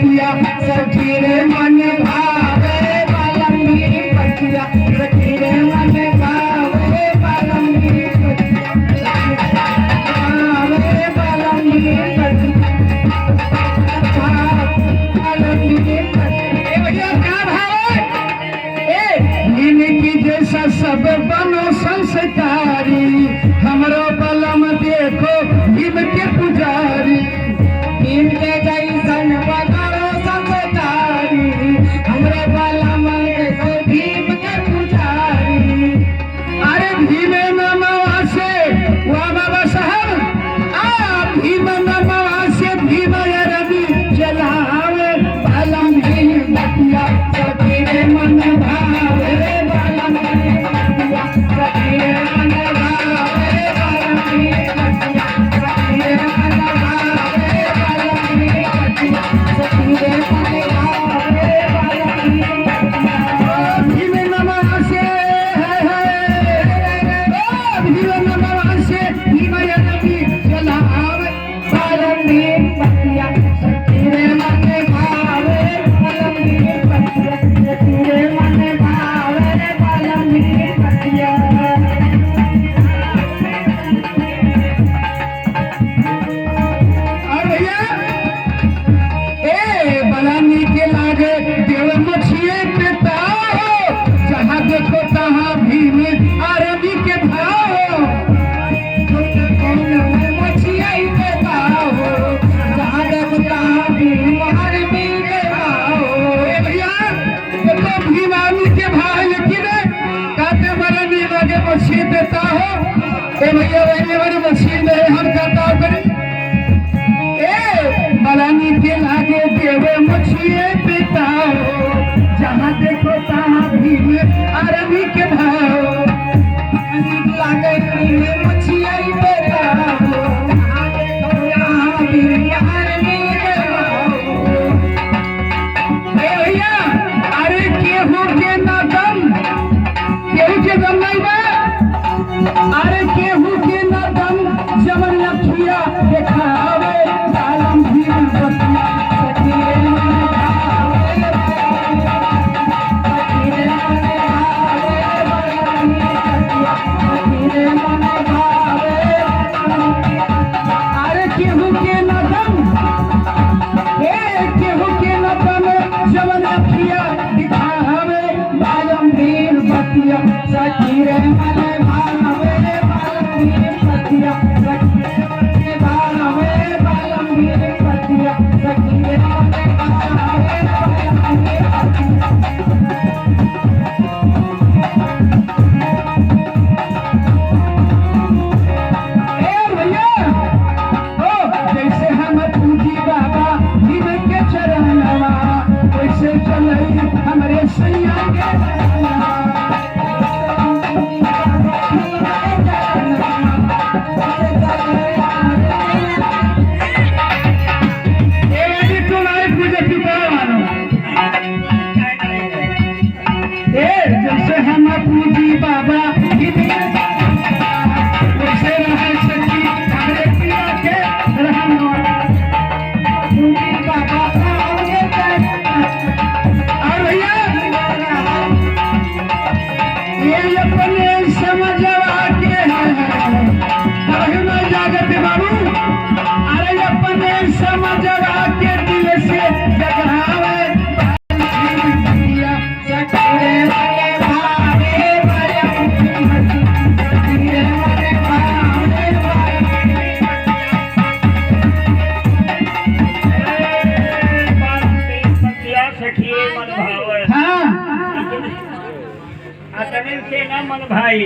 बतिया सखी रे मन भावे बालम की बतिया सखी रे मन भावे बालम की बतिया भावे बालम की बतिया बालम की बतिया भैया क्या भावे इनकी जैसा सब बनो संस्कारी हमरो बलम देखो भीम के पुजारी भीम के जैसन बनो संस्कारी हमरो बलम देखो भीम के पुजारी अरे भीम नमवा से वाह बाबा साहब भीम नमवा से भीम रवि जलावे बलम भीम बतिया सखी रे मन भावे बालम की बतिया सखी रे मन भावे बालम की बतिया सखी रे मन भावे बालम की बतिया सखी रे मन भावे बालम की बतिया भीम नमः से भीम नमः से भीम रवि जलावे बालम की बतिया सखी रे मन भावे बालम की बतिया सखी रे मन भावे बालम की बतिया और भैया बलानी के लागे देव मछिए पिता हो जहाँ देखो तहाँ भीम आरती के भाव मछिया ही पिता हो जहाँ देखो तहाँ भीम आरती के भाव भैया तो भीम आरती के भाव लेकिन कहते बलानी लागे मछिए देता हो भैया वही वाली मछली नहीं हम कहता करें बलानी के लागे देवे मछिए पिता हो जहाँ देखो तहाँ भीम आरती के भाव लागे मछिया ही पिता हो जहाँ देखो तहाँ भीम आरती के भाव भैया अरे केहू के ना दम केहू के दम नहीं बा अरे केहू के ना दम जमन लखिया देखावे बालम भीम बतिया सखी रे मन भावे सखी रे मन भावे बालम की बतिया सखी रे मन भावे अरे केहू के ना दम केहू के ना दम जमन लखिया दिखावे बालम भीम बतिया सखी रे मन भावे बालम भीम बतिया सखी रे मन भावे बालम भीम बतिया सखी रे मन भावे बालम भीम बतिया भैया जैसे हम पूजी बाबा भीम के चरणवा वैसे चलई हमरे सैया के जैसे हम पूजी बाबा वैसे रहे सखी हमरे पिया के रहना पूजी बाबा और भैया ये अपने समझवा के है जागत बाबू अरे अपने समझवा के दिल से जगावे से न मन भाई